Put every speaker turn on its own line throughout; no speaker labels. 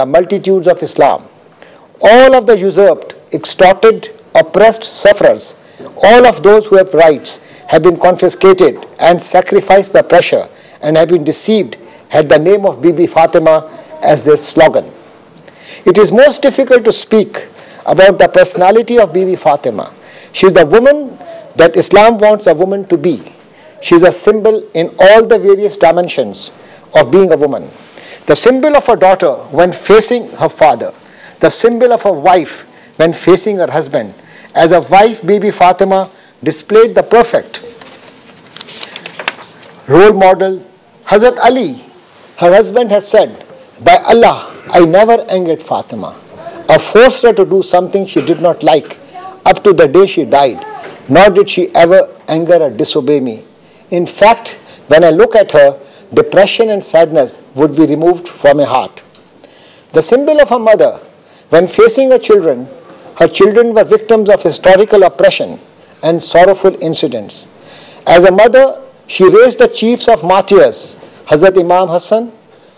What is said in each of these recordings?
the multitudes of Islam. All of the usurped, extorted, oppressed sufferers, all of those who have rights have been confiscated and sacrificed by pressure and have been deceived, had the name of Bibi Fatima as their slogan. It is most difficult to speak about the personality of Bibi Fatima. She is the woman that Islam wants a woman to be. She is a symbol in all the various dimensions of being a woman. The symbol of a daughter when facing her father. The symbol of a wife when facing her husband. As a wife, Bibi Fatima displayed the perfect role model. Hazrat Ali, her husband, has said, "By Allah, I never angered Fatima or forced her to do something she did not like up to the day she died, nor did she ever anger or disobey me. In fact, when I look at her, depression and sadness would be removed from my heart." The symbol of a mother, when facing her children were victims of historical oppression and sorrowful incidents. As a mother, she raised the chiefs of martyrs, Hazrat Imam Hassan,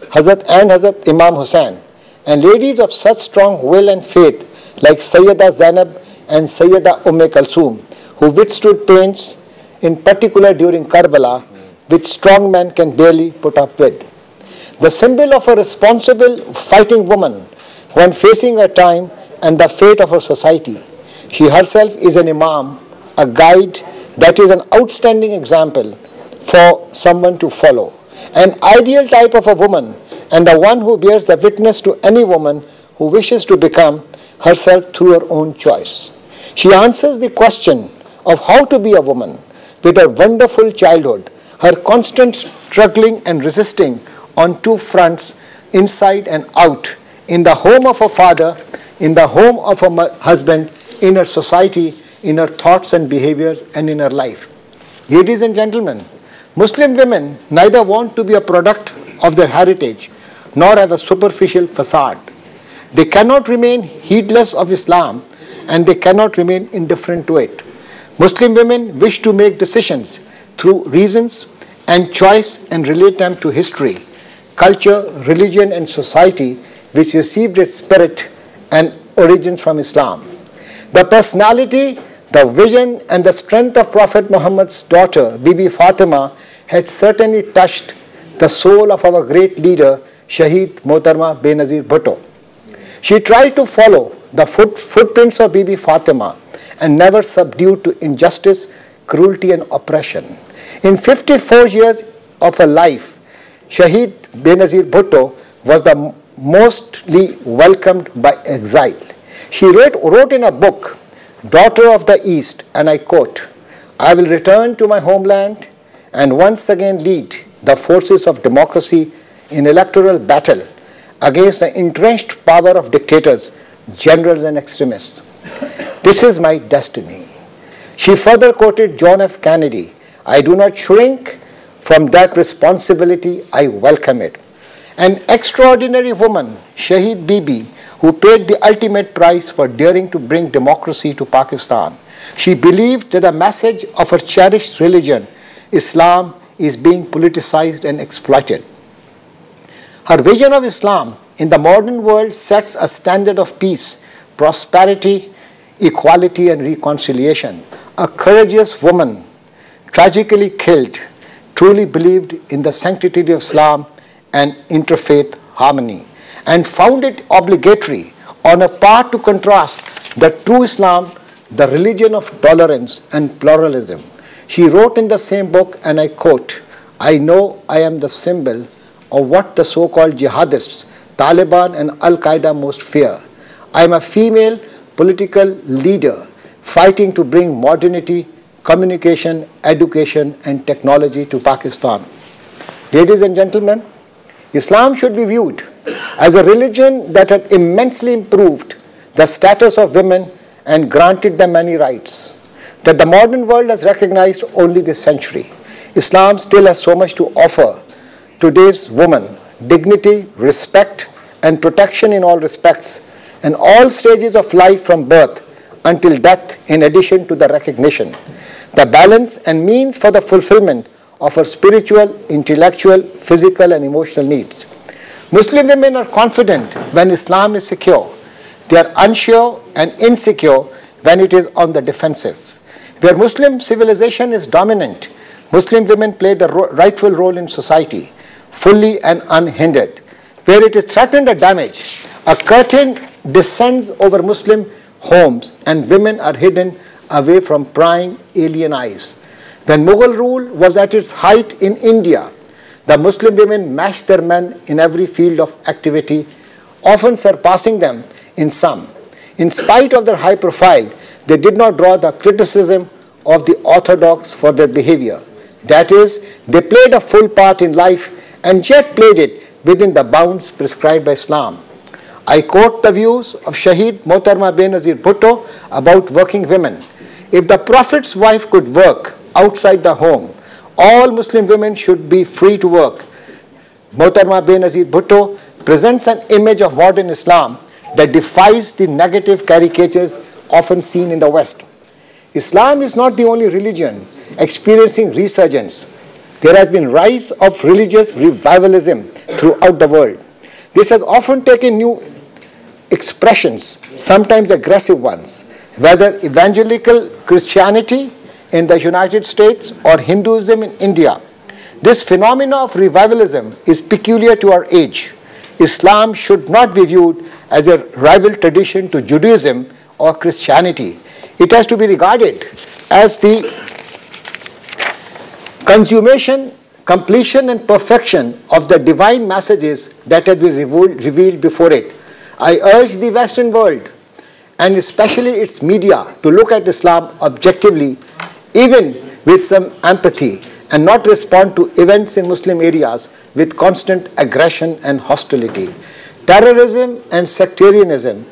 Hazrat Imam Hussain, and ladies of such strong will and faith like Sayyida Zainab and Sayyida Kalsoom, who withstood pains, in particular during Karbala, which strong men can barely put up with. The symbol of a responsible fighting woman when facing her time and the fate of her society. She herself is an imam, a guide that is an outstanding example for someone to follow. An ideal type of a woman and the one who bears the witness to any woman who wishes to become herself through her own choice. She answers the question of how to be a woman with her wonderful childhood, her constant struggling and resisting on two fronts, inside and out, in the home of her father, in the home of her husband, in her society, in her thoughts and behavior, and in her life. Ladies and gentlemen, Muslim women neither want to be a product of their heritage nor have a superficial facade. They cannot remain heedless of Islam and they cannot remain indifferent to it. Muslim women wish to make decisions through reasons and choice and relate them to history, culture, religion, and society which received its spirit and origins from Islam. The personality, the vision, and the strength of Prophet Muhammad's daughter, Bibi Fatima, had certainly touched the soul of our great leader, Shaheed Mohtarma Benazir Bhutto. She tried to follow the footprints of Bibi Fatima and never subdued to injustice, cruelty, and oppression. In 54 years of her life, Shaheed Benazir Bhutto was the mostly welcomed by exile. She wrote in a book, Daughter of the East, and I quote, "I will return to my homeland and once again lead the forces of democracy in electoral battle against the entrenched power of dictators, generals, and extremists. This is my destiny." She further quoted John F. Kennedy, "I do not shrink from that responsibility, I welcome it." An extraordinary woman, Shaheed Bibi, who paid the ultimate price for daring to bring democracy to Pakistan. She believed that the message of her cherished religion, Islam, is being politicized and exploited. Her vision of Islam in the modern world sets a standard of peace, prosperity, equality, and reconciliation. A courageous woman, tragically killed, truly believed in the sanctity of Islam and interfaith harmony, and found it obligatory on her part to contrast the true Islam, the religion of tolerance and pluralism. She wrote in the same book, and I quote, "I know I am the symbol of what the so-called jihadists, Taliban and Al-Qaeda most fear. I am a female political leader fighting to bring modernity, communication, education, and technology to Pakistan." Ladies and gentlemen, Islam should be viewed as a religion that had immensely improved the status of women and granted them many rights that the modern world has recognized only this century. Islam still has so much to offer today's woman: dignity, respect, and protection in all respects, and all stages of life from birth until death, in addition to the recognition, the balance and means for the fulfillment of her spiritual, intellectual, physical, and emotional needs. Muslim women are confident when Islam is secure. They are unsure and insecure when it is on the defensive. Where Muslim civilization is dominant, Muslim women play the rightful role in society, fully and unhindered. Where it is threatened or damaged, a curtain descends over Muslim homes and women are hidden away from prying alien eyes. When Mughal rule was at its height in India, the Muslim women matched their men in every field of activity, often surpassing them in some. In spite of their high profile, they did not draw the criticism of the orthodox for their behavior. That is, they played a full part in life and yet played it within the bounds prescribed by Islam. I quote the views of Shaheed Mohtarma Benazir Bhutto about working women. If the Prophet's wife could work outside the home, all Muslim women should be free to work. Mohtarma Benazir Bhutto presents an image of modern Islam that defies the negative caricatures often seen in the West. Islam is not the only religion experiencing resurgence. There has been rise of religious revivalism throughout the world. This has often taken new expressions, sometimes aggressive ones, whether evangelical Christianity in the United States or Hinduism in India. This phenomena of revivalism is peculiar to our age. Islam should not be viewed as a rival tradition to Judaism or Christianity. It has to be regarded as the consummation, completion and perfection of the divine messages that had been revealed before it. I urge the Western world, and especially its media, to look at Islam objectively, even with some empathy, and not respond to events in Muslim areas with constant aggression and hostility. Terrorism and sectarianism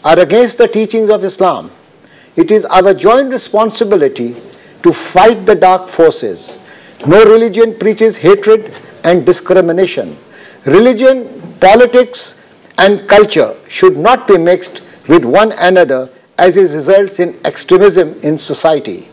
are against the teachings of Islam. It is our joint responsibility to fight the dark forces. No religion preaches hatred and discrimination. Religion, politics, and culture should not be mixed with one another, as it results in extremism in society.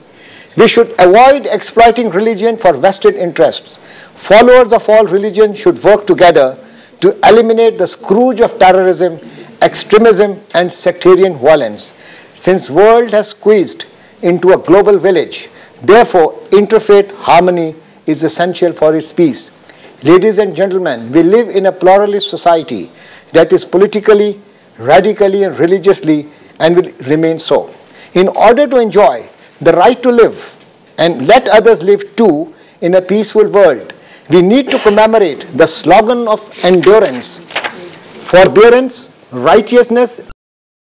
We should avoid exploiting religion for vested interests. Followers of all religions should work together to eliminate the scourge of terrorism, extremism, and sectarian violence. Since the world has squeezed into a global village, therefore interfaith harmony is essential for its peace. Ladies and gentlemen, we live in a pluralist society that is politically, radically, and religiously, and will remain so. In order to enjoy the right to live and let others live too in a peaceful world, we need to commemorate the slogan of endurance, forbearance, righteousness,